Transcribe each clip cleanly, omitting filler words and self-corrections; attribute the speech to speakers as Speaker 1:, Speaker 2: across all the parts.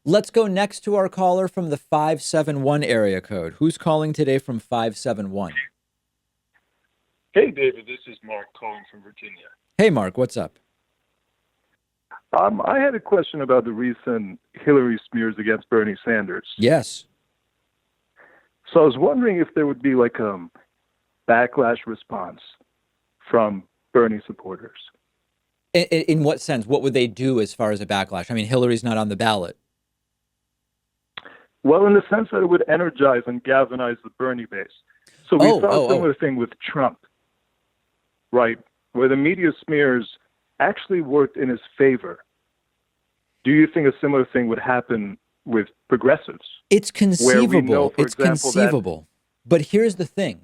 Speaker 1: Let's go next to our caller from the 571 area code. Who's calling today from 571?
Speaker 2: Hey, David, this is Mark calling from Virginia.
Speaker 1: Hey, Mark, what's up?
Speaker 2: I had a question about the recent Hillary smears against Bernie Sanders.
Speaker 1: Yes.
Speaker 2: So I was wondering if there would be like a backlash response from Bernie supporters.
Speaker 1: In what sense? What would they do as far as a backlash? I mean, Hillary's not on the ballot.
Speaker 2: Well, in the sense that it would energize and galvanize the Bernie base. So we saw a similar thing with Trump, right? Where the media smears actually worked in his favor. Do you think a similar thing would happen with progressives?
Speaker 1: It's conceivable. Conceivable. But here's the thing.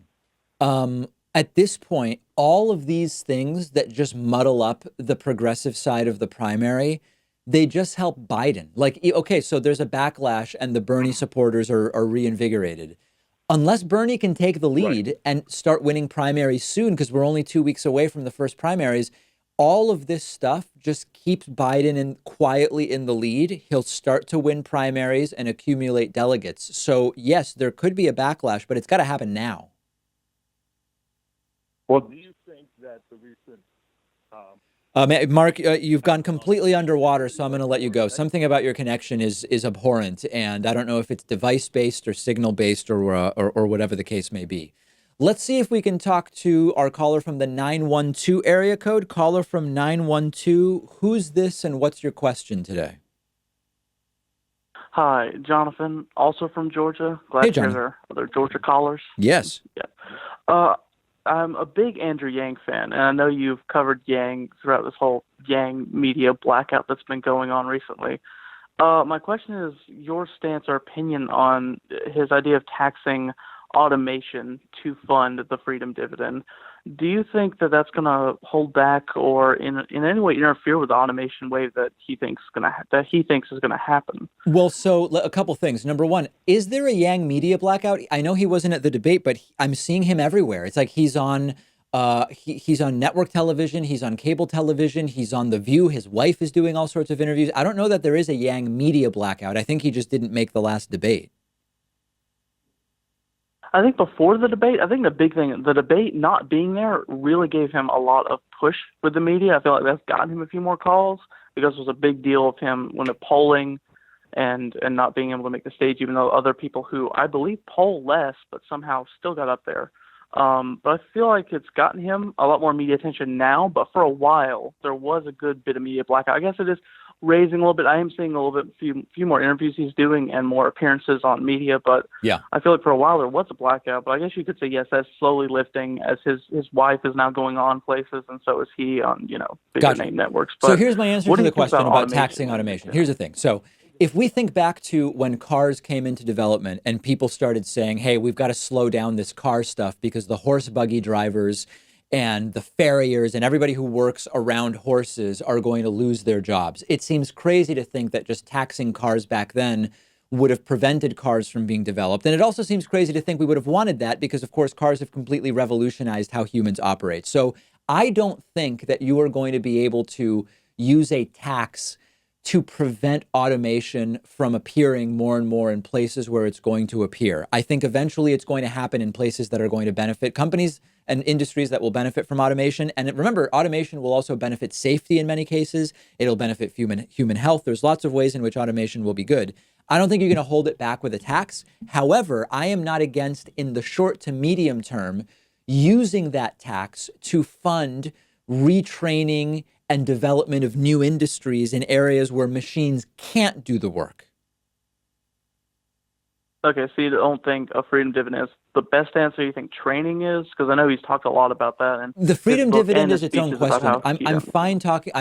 Speaker 1: At this point, all of these things that just muddle up the progressive side of the primary, they just help Biden. Like, okay, so there's a backlash and the Bernie supporters are reinvigorated. Unless Bernie can take the lead and start winning primaries soon, because we're only 2 weeks away from the first primaries, all of this stuff just keeps Biden quietly in the lead. He'll start to win primaries and accumulate delegates. So, yes, there could be a backlash, but it's got to happen now.
Speaker 2: Well, do you think that the recent...
Speaker 1: Mark, you've gone completely underwater, so I'm going to let you go. Something about your connection is abhorrent, and I don't know if it's device-based or signal-based or whatever the case may be. Let's see if we can talk to our caller from the 912 area code. Caller from 912, who's this and what's your question today?
Speaker 3: Hi, Jonathan, also from Georgia. Glad to hear there are other Georgia callers.
Speaker 1: Yes.
Speaker 3: Yeah. I'm a big Andrew Yang fan, and I know you've covered Yang throughout this whole Yang media blackout that's been going on recently. My question is your stance or opinion on his idea of taxing automation to fund the freedom dividend. Do you think that that's going to hold back or in any way interfere with the automation wave that he thinks is going to happen?
Speaker 1: Well, so a couple things. Number one, is there a Yang media blackout? I know he wasn't at the debate, but I'm seeing him everywhere. It's like he's on he's on network television, he's on cable television, he's on The View. His wife is doing all sorts of interviews. I don't know that there is a Yang media blackout. I think he just didn't make the last debate.
Speaker 3: I think before the debate, I think the big thing, the debate not being there really gave him a lot of push with the media. I feel like that's gotten him a few more calls because it was a big deal of him when the polling and not being able to make the stage, even though other people who I believe poll less, but somehow still got up there. But I feel like it's gotten him a lot more media attention now, but for a while, there was a good bit of media blackout. I guess it is raising a little bit. I am seeing a little bit, few more interviews he's doing and more appearances on media. But
Speaker 1: yeah,
Speaker 3: I feel like for a while there was a blackout. But I guess you could say yes, that's slowly lifting as his wife is now going on places, and so is he on bigger name networks. But
Speaker 1: so here's my answer to the question about taxing automation. Here's the thing. So if we think back to when cars came into development and people started saying, hey, we've got to slow down this car stuff because the horse buggy drivers and the farriers and everybody who works around horses are going to lose their jobs. It seems crazy to think that just taxing cars back then would have prevented cars from being developed. And it also seems crazy to think we would have wanted that because, of course, cars have completely revolutionized how humans operate. So I don't think that you are going to be able to use a tax to prevent automation from appearing more and more in places where it's going to appear. I think eventually it's going to happen in places that are going to benefit companies and industries that will benefit from automation. And remember, automation will also benefit safety in many cases. It'll benefit human health. There's lots of ways in which automation will be good. I don't think you're going to hold it back with a tax. However, I am not against, in the short to medium term, using that tax to fund retraining and development of new industries in areas where machines can't do the work.
Speaker 3: Okay, so you don't think a freedom dividend is the best answer? You think training is? Because I know he's talked a lot about that. And
Speaker 1: the freedom dividend is its own question. I'm fine talking.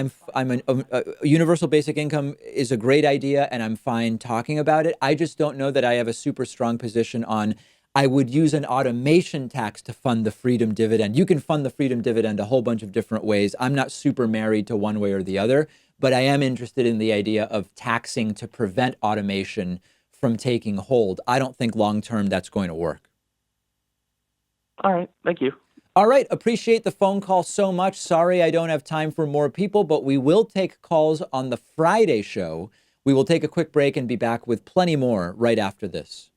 Speaker 1: Universal basic income is a great idea, and I'm fine talking about it. I just don't know that I have a super strong position on. I would use an automation tax to fund the freedom dividend. You can fund the freedom dividend a whole bunch of different ways. I'm not super married to one way or the other, but I am interested in the idea of taxing to prevent automation from taking hold. I don't think long-term that's going to work.
Speaker 3: All right. Thank you.
Speaker 1: All right. Appreciate the phone call so much. Sorry I don't have time for more people, but we will take calls on the Friday show We will take a quick break and be back with plenty more right after this.